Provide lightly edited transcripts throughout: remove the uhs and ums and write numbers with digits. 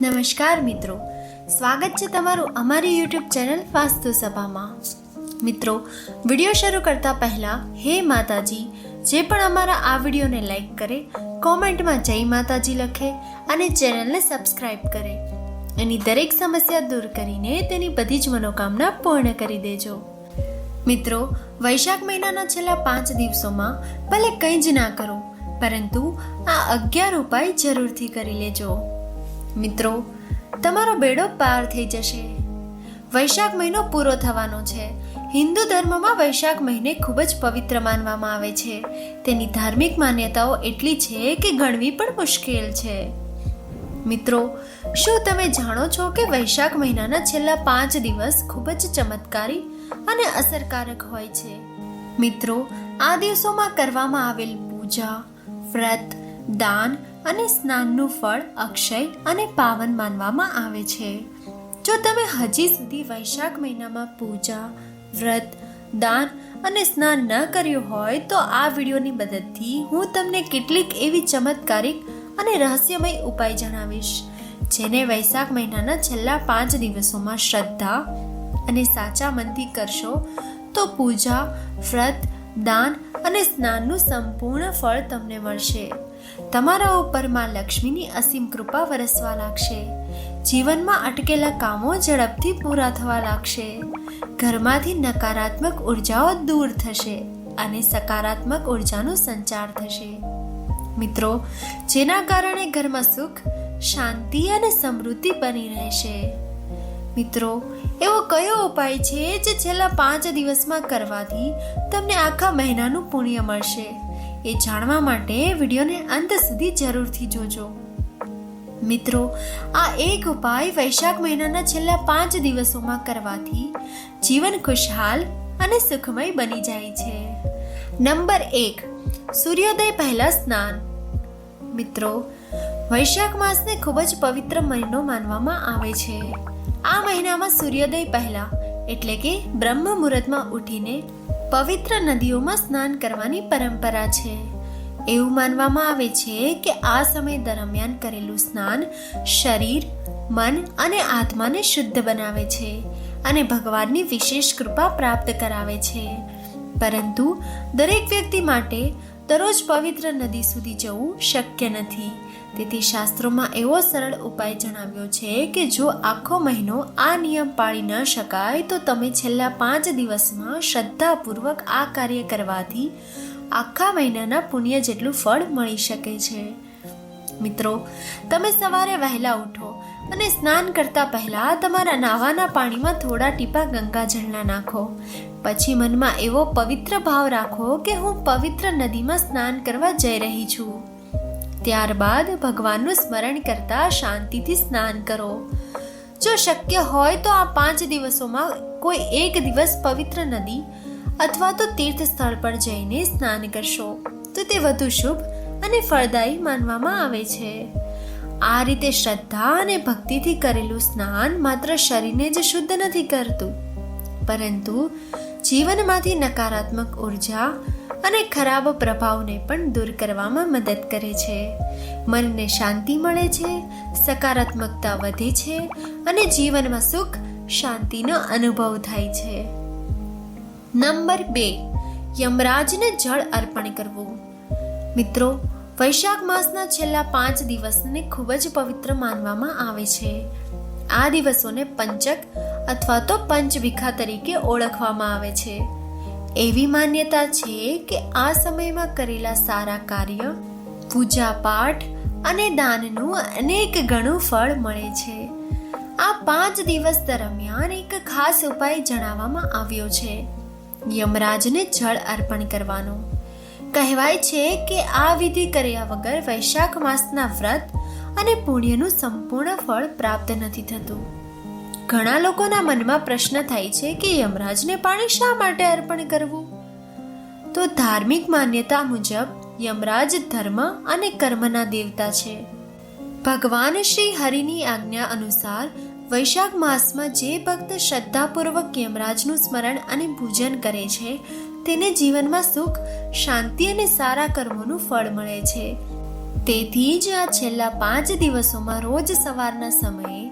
નમસ્કાર મિત્રો, સ્વાગત છે તમારું અમારી યુટ્યુબ ચેનલ વાસ્તુ સભામાં. મિત્રો, વિડીયો શરૂ કરતા પહેલા હે માતાજી, જે પણ અમારા આ વિડીયોને લાઈક કરે, કોમેન્ટમાં જય માતાજી લખે અને ચેનલને સબસ્ક્રાઈબ કરે, એની દરેક સમસ્યા દૂર કરીને તેની બધી જ મનોકામના પૂર્ણ કરી દેજો. મિત્રો, વૈશાખ મહિનાના છેલ્લા 5 દિવસોમાં ભલે કંઈ જ ના કરો, પરંતુ આ 11 ઉપાય જરૂરથી કરી લેજો. મિત્રો, તમારો બેડો પાર થઈ જશે. વૈશાખ મહિનો પૂરો થવાનો છે. હિન્દુ ધર્મમાં વૈશાખ મહિને ખૂબ જ પવિત્ર માનવામાં આવે છે. તેની ધાર્મિક માન્યતાઓ એટલી છે કે ગણવી પણ મુશ્કેલ છે. મિત્રો, શું તમે જાણો છો કે વૈશાખ મહિનાના છેલ્લા 5 દિવસ ખૂબ જ ચમત્કારી અને અસરકારક હોય છે? મિત્રો, આ દિવસોમાં કરવામાં આવેલ પૂજા, વ્રત, દાન અને સ્નાનનું ફળ અક્ષય અને પાવન માનવામાં આવે છે. જો તમે હજી સુધી વૈશાખ મહિનામાં પૂજા, વ્રત, દાન અને સ્નાન ન કર્યું હોય તો આ વિડીયોની મદદથી હું તમને કેટલીક એવી ચમત્કારિક અને રહસ્યમય ઉપાય જણાવીશ, જેને વૈશાખ મહિનાના છેલ્લા 5 દિવસોમાં શ્રદ્ધા અને સાચા મનથી કરશો તો પૂજા, વ્રત, દાન અને સ્નાનનું સંપૂર્ણ ફળ તમને મળશે. તમારા ઉપર માં લક્ષ્મીની અસીમ કૃપા વરસવા લાગશે. જીવનમાં અટકેલા કામો ઝડપથી પૂરા થવા લાગશે. ઘરમાંથી નકારાત્મક ઉર્જાઓ દૂર થશે અને સકારાત્મક ઉર્જાનો સંચાર થશે. મિત્રો, જેના કારણે ઘરમાં સુખ, શાંતિ અને સમૃદ્ધિ બની રહેશે. મિત્રો, એવો કયો ઉપાય છે જે છેલ્લા 5 દિવસમાં કરવાથી તમને આખા મહિનાનું પુણ્ય મળશે? એ જાણવા માટે વિડીયોને અંત સુધી જરૂરથી જોજો. મિત્રો, આ એક ઉપાય વૈશાખ મહિનાના છેલ્લા 5 દિવસોમાં કરવાથી જીવન ખુશહાલ અને સુખમય બની જાય છે. નંબર 1, સૂર્યોદય પહેલા સ્નાન. મિત્રો, વૈશાખ માસને ખૂબ જ પવિત્ર મહિનો માનવામાં આવે છે. આ મહિનામાં સૂર્યોદય પહેલા એટલે કે બ્રહ્મ મુહૂર્તમાં ઉઠીને પવિત્ર નદીઓમાં સ્નાન કરવાની પરંપરા છે. એવું માનવામાં આવે છે કે આ સમય દરમિયાન કરેલું સ્નાન શરીર, મન અને આત્માને શુદ્ધ બનાવે છે અને ભગવાનની વિશેષ કૃપા પ્રાપ્ત કરાવે છે. પરંતુ દરેક વ્યક્તિ માટે દરરોજ પવિત્ર નદી સુધી જવું શક્ય નથી. તેથી શાસ્ત્રોમાં એવો સરળ ઉપાય જણાવ્યો છે કે જો આખો મહિનો આ નિયમ પાળી ન શકાય તો તમે છેલ્લા 5 દિવસમાં શ્રદ્ધાપૂર્વક આ કાર્ય કરવાથી આખા મહિનાના પુણ્ય જેટલું ફળ મળી શકે છે. મિત્રો, તમે સવારે વહેલા ઉઠો અને સ્નાન કરતા પહેલા તમારા નાવાના પાણીમાં થોડા ટીપા ગંગાજળના નાખો. પછી મનમાં એવો પવિત્ર ભાવ રાખો કે હું પવિત્ર નદીમાં સ્નાન કરવા જઈ રહી છું. ત્યારબાદ ભગવાનનું સ્મરણ કરતા શાંતિથી સ્નાન કરો. જો શક્ય હોય તો આ 5 દિવસોમાં કોઈ એક દિવસ પવિત્ર નદી અથવા તો તીર્થ સ્થળ પર જઈને સ્નાન કરશો તો તે વધુ શુભ અને ફળદાયી માનવામાં આવે છે. આ રીતે શ્રદ્ધા અને ભક્તિથી કરેલું સ્નાન માત્ર શરીરને જ શુદ્ધ નથી કરતું, પરંતુ જીવનમાંથી નકારાત્મક ઉર્જા અને ખરાબ પ્રભાવને પણ દૂર કરવામાં મદદ કરે છે. મનને શાંતિ મળે છે, સકારાત્મકતા વધે છે અને જીવનમાં સુખ, શાંતિનો અનુભવ થાય છે. નંબર 2, યમરાજને જળ અર્પણ કરવું. મિત્રો, વૈશાખ માસના છેલ્લા 5 દિવસને ખૂબ જ પવિત્ર માનવામાં આવે છે. આ દિવસોને પંચક અથવા તો પંચવિખા તરીકે ઓળખવામાં આવે છે. એવી માન્યતા છે કે આ સમયમાં કરેલા સારા કાર્ય, પૂજા પાઠ અને દાનનું અનેક ગણું ફળ મળે છે. આ 5 દિવસ દરમિયાન એક ખાસ ઉપાય જણાવવામાં આવ્યો છે, યમરાજને જળ અર્પણ કરવાનો. કહેવાય છે કે આ વિધિ કર્યા વગર વૈશાખ માસના વ્રત અને પુણ્યનું સંપૂર્ણ ફળ પ્રાપ્ત નથી થતું. ઘણા લોકોના મનમાં પ્રશ્ન થાય છે કે યમરાજને પાણી શા માટે અર્પણ કરવું? તો ધાર્મિક માન્યતા મુજબ યમરાજ ધર્મ અને કર્મના દેવતા છે. ભગવાન શ્રી હરિની આજ્ઞા અનુસાર વૈશાખ માસમાં જે ભક્ત શ્રદ્ધાપૂર્વક યમરાજનું સ્મરણ અને પૂજન કરે છે તેને જીવનમાં સુખ, શાંતિ અને સારા કર્મોનું ફળ મળે છે. તેથી જ આ છેલ્લા 5 દિવસોમાં રોજ સવારના સમયે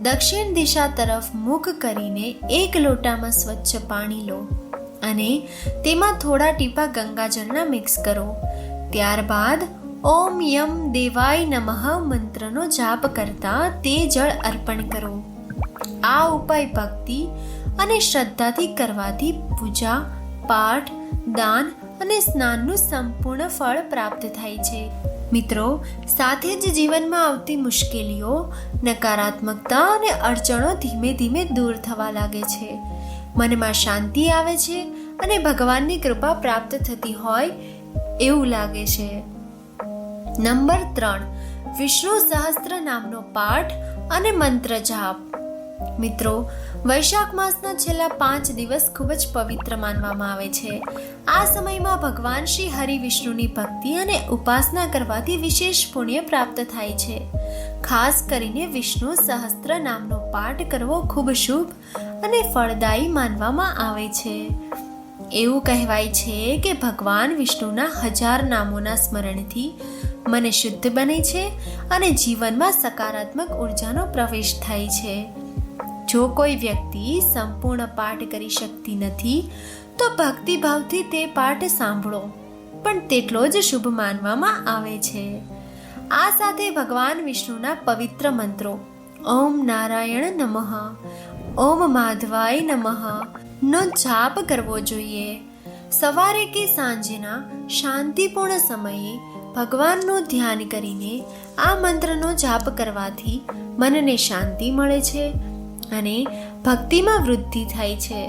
દક્ષિણ દિશા તરફ મુખ કરીને 1 લોટામાં સ્વચ્છ પાણી લો અને તેમાં થોડા ટીપા ગંગાજળના મિક્સ કરો. ત્યારબાદ ઓમ યમ દેવાય નમઃ મંત્રનો જાપ કરતા તે જળ અર્પણ કરો. આ ઉપાય ભક્તિ અને શ્રદ્ધાથી કરવાથી પૂજા, પાઠ, દાન અને સ્નાનનું સંપૂર્ણ ફળ પ્રાપ્ત થાય છે. મિત્રો, સાથે જ જીવનમાં આવતી મુશ્કેલીઓ, નકારાત્મકતા અને અડચણો ધીમે ધીમે દૂર થવા લાગે છે. મનમાં શાંતિ આવે છે અને ભગવાનની કૃપા પ્રાપ્ત થતી હોય એવું લાગે છે. નંબર 3, વિષ્ણુ સહસ્ત્ર નામનો પાઠ અને મંત્ર જાપ. મિત્રો, વૈશાખ માસના છેલ્લા 5 દિવસ ખૂબ જ પવિત્ર માનવામાં આવે છે. આ સમયમાં ભગવાન શ્રી હરિ વિષ્ણુની ભક્તિ અને ઉપાસના કરવાથી વિશેષ પુણ્ય પ્રાપ્ત થાય છે. ખાસ કરીને વિષ્ણુ સહસ્ત્ર નામનો પાઠ કરવો ખૂબ શુભ અને ફળદાયી માનવામાં આવે છે. એવું કહેવાય છે કે ભગવાન વિષ્ણુના 1000 નામોના સ્મરણથી મન શુદ્ધ બને છે અને જીવનમાં સકારાત્મક ઉર્જાનો પ્રવેશ થાય છે. જો કોઈ વ્યક્તિ સંપૂર્ણ પાઠ કરી શકતી નથી તો ભક્તિભાવથી તે પાઠ સાંભળો પણ તેટલો જ શુભ માનવામાં આવે છે. આ સાથે ભગવાન વિષ્ણુના પવિત્ર મંત્રો ઓમ નારાયણ નમઃ, ઓમ માધવાય નમઃ નો જાપ કરવો જોઈએ. સવારે કે સાંજના શાંતિપૂર્ણ સમયે ભગવાનનું ધ્યાન કરીને આ મંત્રનો જાપ કરવાથી મનને શાંતિ મળે છે અને ભક્તિમાં વૃદ્ધિ થાય છે.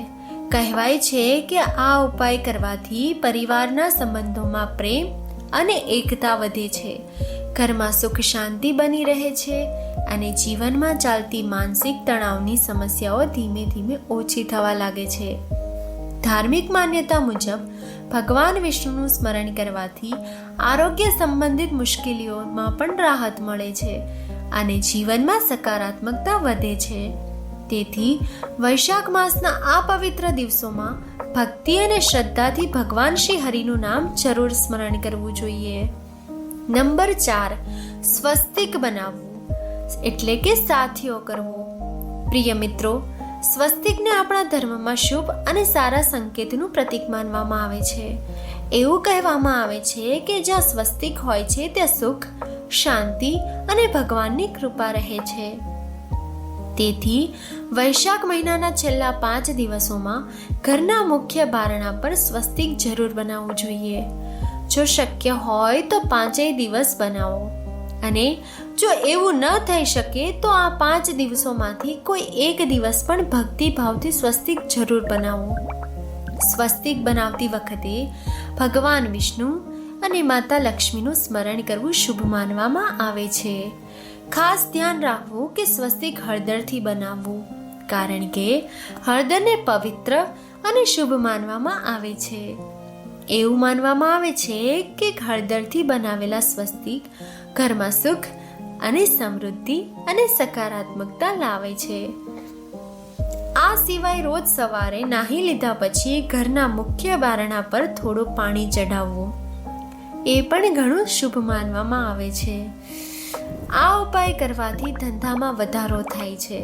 કહેવાય છે કે આ ઉપાય કરવાથી પરિવારના સંબંધોમાં પ્રેમ અને એકતા વધે છે, ઘરમાં સુખ શાંતિ બની રહે છે અને જીવનમાં ચાલતી માનસિક તણાવની સમસ્યાઓ ધીમે ધીમે ઓછી થવા લાગે છે. ધાર્મિક માન્યતા મુજબ ભગવાન વિષ્ણુનું સ્મરણ કરવાથી આરોગ્ય સંબંધિત મુશ્કેલીઓમાં પણ રાહત મળે છે અને જીવનમાં સકારાત્મકતા વધે છે. તેથી વૈશાખ માસના આ પવિત્ર દિવસોમાં ભક્તિ અને શ્રદ્ધાથી ભગવાન શ્રી હરિનું નામ જરૂર સ્મરણ કરવું જોઈએ. નંબર 4, સ્વસ્તિક બનાવવું એટલે કે સાથીઓ કરવો. પ્રિય મિત્રો, સ્વસ્તિકને આપણા ધર્મમાં શુભ અને સારા સંકેતનું પ્રતીક માનવામાં આવે છે. એવું કહેવામાં આવે છે કે જ્યાં સ્વસ્તિક હોય છે ત્યાં સુખ, શાંતિ અને ભગવાનની કૃપા રહે છે. તેથી વૈશાખ મહિનાના છેલ્લા 5 દિવસોમાં ઘરના મુખ્ય બારણા પર સ્વસ્તિક જરૂર બનાવવું જોઈએ. જો શક્ય હોય તો 5 દિવસ બનાવો અને જો એવું ન થઈ શકે તો આ 5 દિવસોમાંથી કોઈ એક દિવસ પણ ભક્તિભાવથી સ્વસ્તિક જરૂર બનાવો. સ્વસ્તિક બનાવતી વખતે ભગવાન વિષ્ણુ અને માતા લક્ષ્મીનું સ્મરણ કરવું શુભ માનવામાં આવે છે. ખાસ ધ્યાન રાખવું કે સ્વસ્તિક હળદરથી બનાવવું, કારણ કે હળદરને પવિત્ર અને શુભ માનવામાં આવે છે. એવું માનવામાં આવે છે કે હળદરથી બનાવેલા સ્વસ્તિક ઘરમાં સુખ અને સમૃદ્ધિ અને સકારાત્મકતા લાવે છે. આ સિવાય રોજ સવારે નાહી લીધા પછી ઘરના મુખ્ય બારણા પર થોડું પાણી ચઢાવવું એ પણ ઘણું શુભ માનવામાં આવે છે. આ ઉપાય કરવાથી ધંધામાં વધારો થાય છે,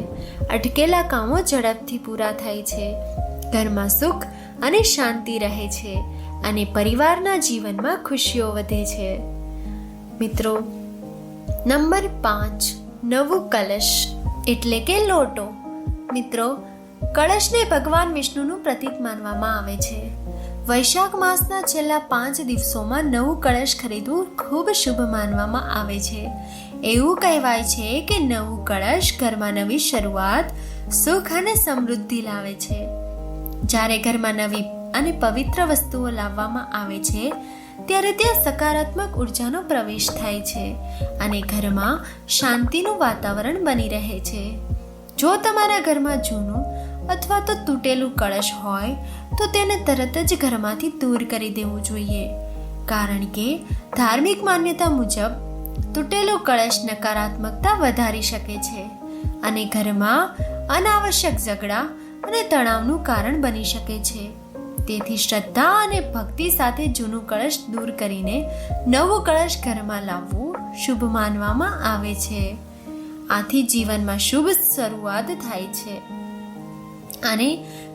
અટકેલા કામો ઝડપથી પૂરા થાય છે, ઘરમાં સુખ અને શાંતિ રહે છે અને પરિવારના જીવનમાં ખુશીઓ વધે છે. મિત્રો, નંબર 5, નવું કલશ એટલે કે લોટો. મિત્રો, કળશને ભગવાન વિષ્ણુનું પ્રતીક માનવામાં આવે છે. વૈશાખ માસના છેલ્લા 5 દિવસોમાં નવું કળશ ખરીદવું ખૂબ શુભ માનવામાં આવે છે. એવું કહેવાય છે કે નવું કળશ ઘરમાં નવી શરૂઆત, સુખ અને સમૃદ્ધિ લાવે છે. જ્યારે ઘરમાં નવી અને પવિત્ર વસ્તુઓ લાવવામાં આવે છે ત્યારે ત્યાં સકારાત્મક ઉર્જાનો પ્રવેશ થાય છે અને ઘરમાં શાંતિનું વાતાવરણ બની રહે છે. જો તમારા ઘરમાં જૂનું અથવા તો તૂટેલું કળશ હોય તો તેને તરત જ ઘરમાંથી દૂર કરી દેવું જોઈએ, કારણ કે ધાર્મિક માન્યતા મુજબ તૂટેલું કળશ નકારાત્મકતા વધારી શકે છે અને ઘરમાં અનાવશ્યક ઝઘડા અને તણાવનું કારણ બની શકે છે. તેથી શ્રદ્ધા અને ભક્તિ સાથે જૂનું કળશ દૂર કરીને નવું કળશ ઘરમાં લાવવું શુભ માનવામાં આવે છે. આથી જીવનમાં શુભ શરૂઆત થાય છે અને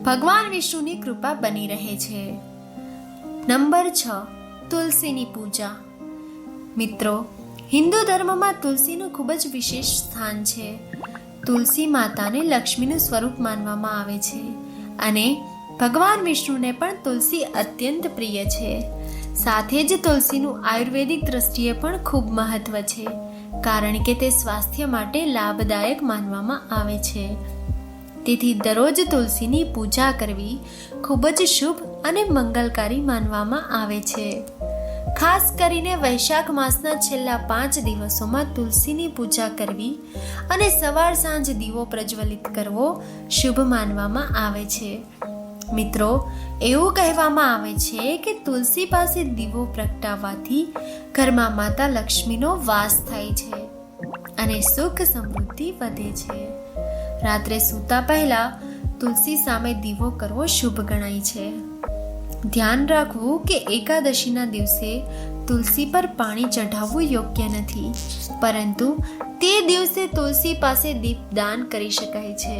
ભગવાન વિષ્ણુની કૃપા બની રહે છે. નંબર 6, તુલસીની પૂજા. મિત્રો, હિન્દુ ધર્મમાં તુલસીનું ખૂબ જ વિશેષ સ્થાન છે. તુલસી માતાને લક્ષ્મીનું સ્વરૂપ માનવામાં આવે છે અને ભગવાન વિષ્ણુને પણ તુલસી અત્યંત પ્રિય છે. સાથે જ તુલસીનું આયુર્વેદિક દ્રષ્ટિએ પણ ખૂબ મહત્વ છે, કારણ કે તે સ્વાસ્થ્ય માટે લાભદાયક માનવામાં આવે છે. તેથી દરરોજ તુલસીની પૂજા કરવી ખૂબ જ શુભ અને મંગલકારી માનવામાં આવે છે. ખાસ કરીને વૈશાખ માસના છેલ્લા 5 દિવસોમાં તુલસીની પૂજા કરવી અને સવાર સાંજ દીવો પ્રજ્વલિત કરવો શુભ માનવામાં આવે છે. મિત્રો, એવું કહેવામાં આવે છે કે તુલસી પાસે દીવો પ્રગટાવવાથી ઘરમાં માતા લક્ષ્મીનો વાસ થાય છે અને સુખ સમૃદ્ધિ વધે છે. રાત્રે સૂતા પહેલા તુલસી સામે દીવો કરવો શુભ ગણાય છે. ધ્યાન રાખવું કે એકાદશીના દિવસે તુલસી પર પાણી ચઢાવવું યોગ્ય નથી, પરંતુ તે દિવસે તુલસી પાસે દીપદાન કરી શકાય છે,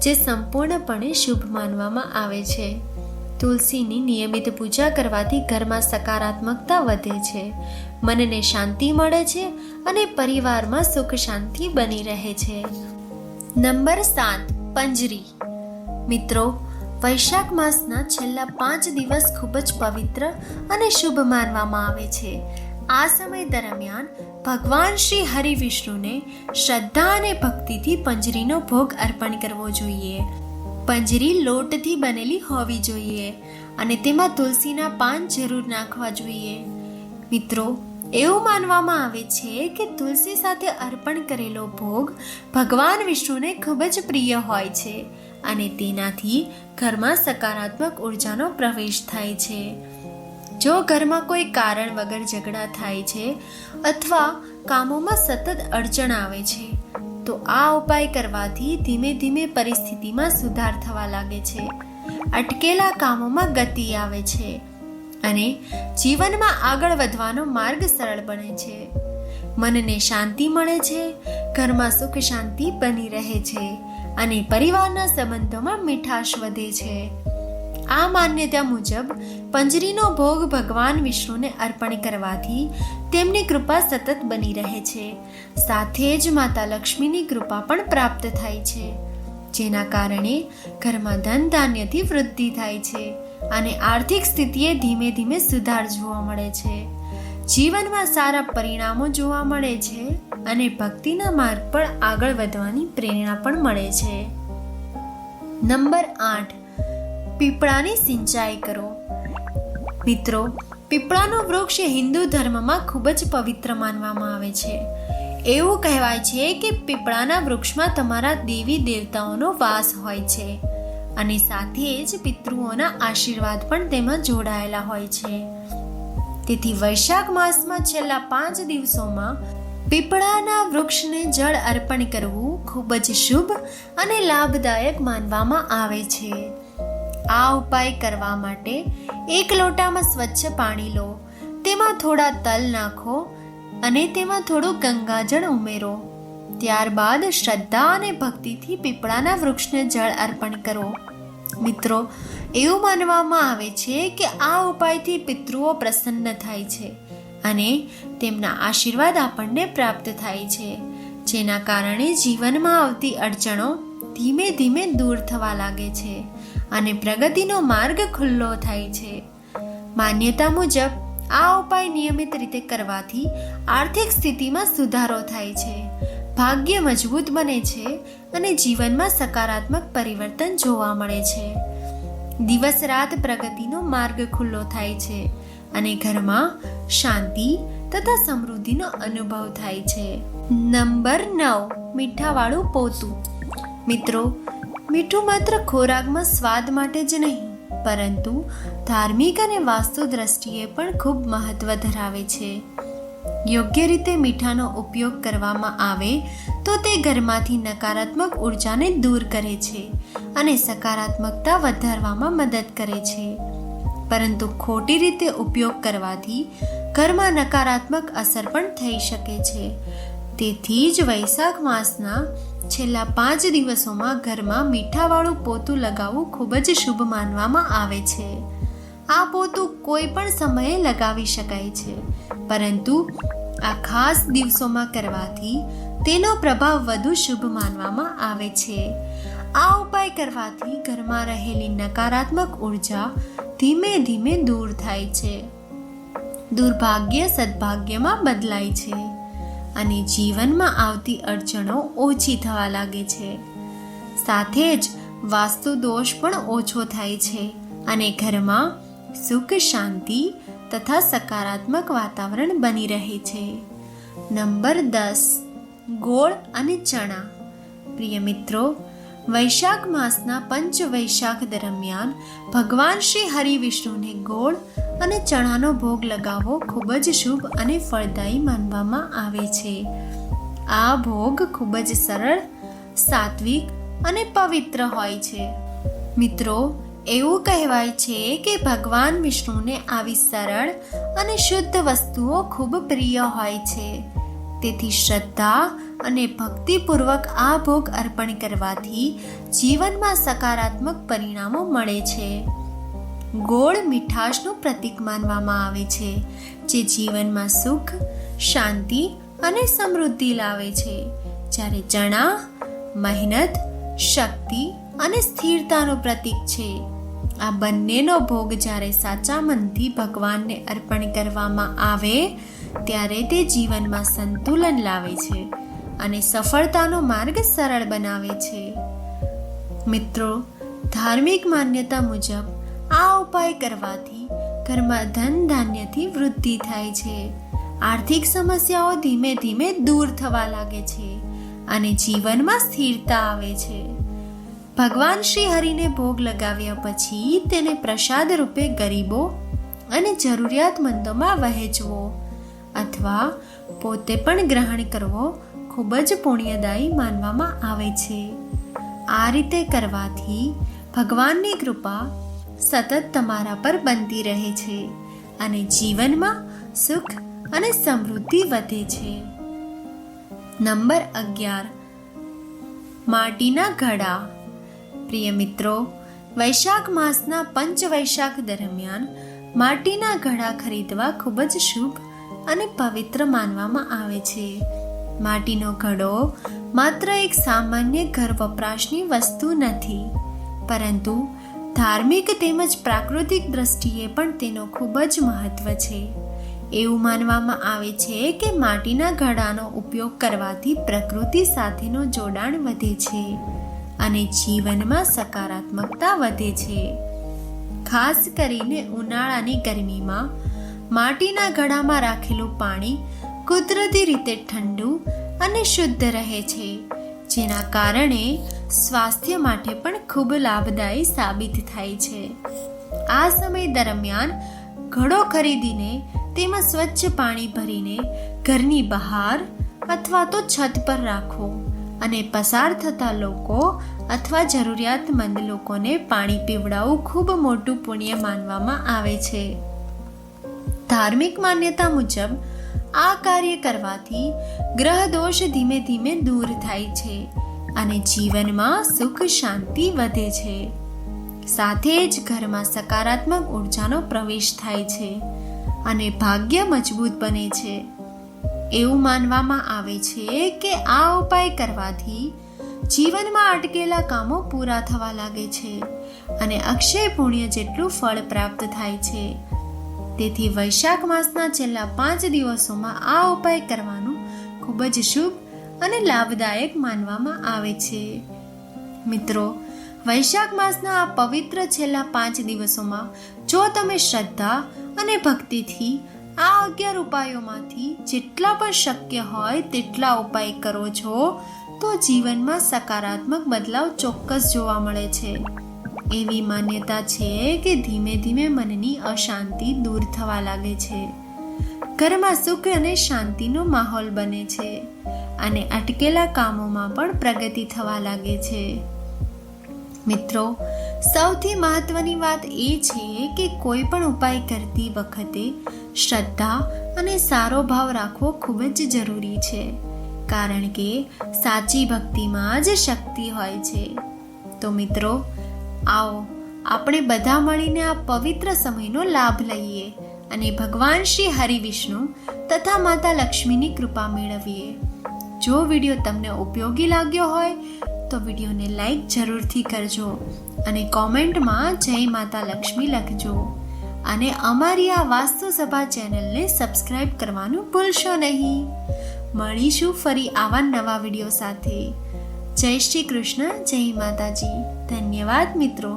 જે સંપૂર્ણપણે શુભ માનવામાં આવે છે. તુલસીની નિયમિત પૂજા કરવાથી ઘરમાં સકારાત્મકતા વધે છે, મનને શાંતિ મળે છે અને પરિવારમાં સુખ શાંતિ બની રહે છે. નંબર 7, પંજરી. મિત્રો, વૈશાખ માસના છેલ્લા 5 દિવસ ખૂબ જ પવિત્ર અને શુભ માનવામાં આવે છે. આ સમય દરમિયાન ભગવાન શ્રી હરિ વિષ્ણુને શ્રદ્ધા અને ભક્તિથી પંજરીનો ભોગ અર્પણ કરવો જોઈએ. પંજરી લોટથી બનેલી હોવી જોઈએ અને તેમાં તુલસીના પાન જરૂર નાખવા જોઈએ. મિત્રો, એવું માનવામાં આવે છે કે તુલસી સાથે અર્પણ કરેલો ભોગ ભગવાન વિષ્ણુને ખૂબ જ પ્રિય હોય છે અને તેનાથી ઘરમાં સકારાત્મક ઉર્જાનો પ્રવેશ થાય છે. જો ઘરમાં કોઈ કારણ વગર ઝઘડા થાય છે અથવા કામોમાં સતત અડચણ આવે છે, તો આ ઉપાય કરવાથી ધીમે ધીમે પરિસ્થિતિમાં સુધાર થવા લાગે છે, અટકેલા કામોમાં ગતિ આવે છે અને જીવનમાં આગળ વધવાનો માર્ગ સરળ બને છે. મનને શાંતિ મળે છે, ઘરમાં સુખ શાંતિ બની રહે છે અને પરિવારના સંબંધોમાં મીઠાશ વધે છે. આ માન્યતા મુજબ પંજરીનો ભોગ ભગવાન વિષ્ણુને અર્પણ કરવાથી તેમની કૃપા સતત બની રહે છે. સાથે જ માતા લક્ષ્મીની કૃપા પણ પ્રાપ્ત થાય છે, જેના કારણે ઘરમાં ધન ધાન્યથી વૃદ્ધિ થાય છે અને આર્થિક સ્થિતિએ ધીમે ધીમે સુધાર જોવા મળે છે. જીવનમાં સારા પરિણામો જોવા મળે છે અને ભક્તિના માર્ગ પર આગળ વધવાની પ્રેરણા પણ મળે છે. નંબર 8, પીપળાની સિંચાઈ કરો. મિત્રો, પીપળાનું વૃક્ષ હિન્દુ ધર્મમાં ખૂબ જ પવિત્ર માનવામાં આવે છે. એવું કહેવાય છે કે પીપળાના વૃક્ષમાં તમારા દેવી દેવતાઓનો વાસ હોય છે અને સાથે જ પિતૃઓના આશીર્વાદ પણ તેમાં જોડાયેલા હોય છે. તેથી વૈશાખ માસમાં છેલ્લા 5 દિવસોમાં પીપળાના વૃક્ષને જળ અર્પણ કરવું ખૂબ જ શુભ અને લાભદાયક માનવામાં આવે છે. આ ઉપાય કરવા માટે 1 લોટામાં સ્વચ્છ પાણી લો, તેમાં થોડા તલ નાખો અને તેમાં થોડું ગંગાજળ ઉમેરો. ત્યારબાદ શ્રદ્ધા અને ભક્તિથી પીપળાના વૃક્ષને જળ અર્પણ કરો. મિત્રો, એવું માનવામાં આવે છે કે આ ઉપાયથી પિતૃઓ પ્રસન્ન થાય છે અને તેમના આશીર્વાદ આપણને પ્રાપ્ત થાય છે, જેના કારણે જીવનમાં આવતી અડચણો ધીમે ધીમે દૂર થવા લાગે છે અને પ્રગતિનો માર્ગ ખુલ્લો થાય છે. માન્યતા મુજબ આ ઉપાય નિયમિત રીતે કરવાથી આર્થિક સ્થિતિમાં સુધારો થાય છે, ભાગ્ય મજબૂત બને છે અને જીવનમાં સકારાત્મક પરિવર્તન જોવા મળે છે. દિવસ રાત પ્રગતિનો માર્ગ ખુલ્લો થાય છે અને ઘરમાં શાંતિ તથા સમૃદ્ધિનો અનુભવ થાય છે. નંબર 9, મીઠાવાળું પોતું. મિત્રો, મીઠું માત્ર ખોરાકમાં સ્વાદ માટે જ નહીં, પરંતુ ધાર્મિક અને વાસ્તુ દ્રષ્ટિએ પણ ખૂબ મહત્વ ધરાવે છે. યોગ્ય રીતે મીઠાનો ઉપયોગ કરવામાં આવે તો તે ઘરમાંથી નકારાત્મક ઉર્જાને દૂર કરે છે અને સકારાત્મકતા વધારવામાં મદદ કરે છે. પરંતુ ખોટી રીતે ઉપયોગ કરવાથી ઘરમાં નકારાત્મક અસર પણ થઈ શકે છે. તેથી જ વૈશાખ માસના છેલ્લા 5 દિવસોમાં ઘરમાં મીઠાવાળું પોતું લગાવવું ખૂબ જ શુભ માનવામાં આવે છે. આ પોતું કોઈ પણ સમયે લગાવી શકાય છે, પરંતુ આ ખાસ દિવસોમાં કરવાથી તેનો પ્રભાવ વધુ શુભ માનવામાં આવે છે. આ ઉપાય કરવાથી ઘરમાં રહેલી નકારાત્મક ઉર્જા ધીમે ધીમે દૂર થાય છે, દુર્ભાગ્ય સદભાગ્યમાં બદલાય છે અને જીવનમાં આવતી અડચણો ઓછી થવા લાગે છે. સાથે જ વાસ્તુ દોષ પણ ઓછો થાય છે અને ઘરમાં સુખ, શાંતિ તથા સકારાત્મક વાતાવરણ બની રહે છે. નંબર 10, ગોળ અને ચણા. પ્રિય મિત્રો, વૈશાખ માસના પંચ વૈશાખ દરમિયાન ભગવાન શ્રી હરિવિષ્ણુને ગોળ અને ચણાનો ભોગ લગાવવો ખૂબ જ શુભ અને ફળદાયી માનવામાં આવે છે. આ ભોગ ખૂબ જ સરળ, સાત્વિક અને પવિત્ર હોય છે. મિત્રો, એવું કહેવાય છે કે ભગવાન વિષ્ણુને આવી સરળ અને શુદ્ધ વસ્તુઓ ખૂબ પ્રિય હોય છે. તેથી શ્રદ્ધા અને ભક્તિપૂર્વક આ ભોગ અર્પણ કરવાથી જીવનમાં સકારાત્મક પરિણામો મળે છે. ગોળ મીઠાશનું પ્રતીક માનવામાં આવે છે, જે જીવનમાં સુખ, શાંતિ અને સમૃદ્ધિ લાવે છે. જ્યારે ચણા મહેનત, શક્તિ અને સ્થિરતાનું પ્રતીક છે. આ બંનેનો ભોગ જ્યારે સાચા મનથી ભગવાનને અર્પણ કરવામાં આવે ત્યારે તે જીવનમાં સંતુલન લાવે છે અને સફળતાનો માર્ગ સરળ બનાવે છે. મિત્રો, ધાર્મિક માન્યતા મુજબ આ ઉપાય કરવાથી ઘરમાં ધન ધાન્યથી વૃદ્ધિ થાય છે, આર્થિક સમસ્યાઓ ધીમે ધીમે દૂર થવા લાગે છે અને જીવનમાં સ્થિરતા આવે છે. ભગવાન શ્રી હરિને ભોગ લગાવ્યા પછી તેને પ્રસાદ રૂપે ગરીબો અને જરૂરિયાતમંદોમાં વહેંચવો અથવા પોતે પણ ગ્રહણ કરવો ખૂબ જ પુણ્યદાયી માનવામાં આવે છે. આ રીતે કરવાથી ભગવાનની કૃપા સતત તમારા પર બનતી રહે છે અને જીવનમાં સુખ અને સમૃદ્ધિ વધે છે. નંબર 11, માટીના ઘડા. પ્રિય મિત્રો, વૈશાખ માસના પંચ વૈશાખ દરમિયાન માટીના ઘડા ખરીદવા ખૂબ જ શુભ અને પવિત્ર માનવામાં આવે છે. માટીનો ઘડો માત્ર એક સામાન્ય ઘર વપરાશની વસ્તુ નથી, પરંતુ ધાર્મિક તેમજ પ્રાકૃતિક દ્રષ્ટિએ પણ તેનો ખૂબ જ મહત્વ છે. એવું માનવામાં આવે છે કે માટીના ઘડાનો ઉપયોગ કરવાથી પ્રકૃતિ સાથેનો જોડાણ વધે છે અને જીવનમાં સકારાત્મકતા વધે છે. ખાસ કરીને ઉનાળાની ગરમીમાં માટીના ઘડામાં રાખેલું પાણી કુદરતી રીતે ઠંડુ અને શુદ્ધ રહે છે, જેના કારણે સ્વાસ્થ્ય માટે પણ ખૂબ લાભદાયી સાબિત થાય છે. આ સમય દરમિયાન ઘડો ખરીદીને તેમાં સ્વચ્છ પાણી ભરીને ઘરની બહાર અથવા તો છત પર રાખો અને પસાર થતા લોકો અથવા જરૂરિયાતમંદ લોકોને પાણી પીવડાવવું ખૂબ મોટું પુણ્ય માનવામાં આવે છે. ધાર્મિક માન્યતા મુજબ આ કાર્ય કરવાથી ગ્રહ દોષ ધીમે ધીમે દૂર થાય છે અને જીવનમાં સુખ શાંતિ વધે છે. સાથે જ ઘરમાં સકારાત્મક ઉર્જાનો પ્રવેશ થાય છે અને ભાગ્ય મજબૂત બને છે. એવું માનવામાં આવે છે કે આ ઉપાય કરવાથી જીવનમાં અટકેલા કામો પૂરા થવા લાગે છે અને અક્ષય પુણ્ય જેટલું ફળ પ્રાપ્ત થાય છે. તેથી વૈશાખ માસના છેલ્લા 5 દિવસોમાં આ ઉપાય કરવાનું ખૂબ જ શુભ અને લાભદાયક માનવામાં આવે છે. મિત્રો, વૈશાખ માસના આ પવિત્ર છેલ્લા 5 દિવસોમાં જો તમે શ્રદ્ધા અને ભક્તિથી આ 11 ઉપાયોમાંથી જેટલા પણ શક્ય હોય તેટલા ઉપાય કરો છો તો જીવનમાં સકારાત્મક બદલાવ ચોક્કસ જોવા મળે છે. એવી માન્યતા છે કે ધીમે ધીમે મનની અશાંતિ દૂર થવા લાગે છે, ઘરમાં સુખ અને શાંતિનો માહોલ બને છે અને અટકેલા કામોમાં પણ પ્રગતિ થવા લાગે છે. મિત્રો, સૌથી મહત્વની વાત એ છે કે કોઈ પણ ઉપાય કરતી વખતે શ્રદ્ધા અને સારો ભાવ રાખવો ખૂબ જ જરૂરી છે, કારણ કે સાચી ભક્તિમાં જ શક્તિ હોય છે. તો મિત્રો, આવો આપણે બધા મળીને આ પવિત્ર સમયનો લાભ લઈએ અને ભગવાન શ્રી હરિવિષ્ણુ તથા માતા લક્ષ્મીની કૃપા મેળવીએ. જો વિડીયો તમને ઉપયોગી લાગ્યો હોય તો વિડીયોને લાઈક જરૂરથી કરજો અને કોમેન્ટમાં જય માતા લક્ષ્મી લખજો અને અમારી આ વાસ્તુ સભા ચેનલને સબસ્ક્રાઈબ કરવાનું ભૂલશો નહીં. મળીશું ફરી આવા નવા વિડીયો સાથે. જય શ્રી કૃષ્ણ, જય માતાજી. ધન્યવાદ મિત્રો.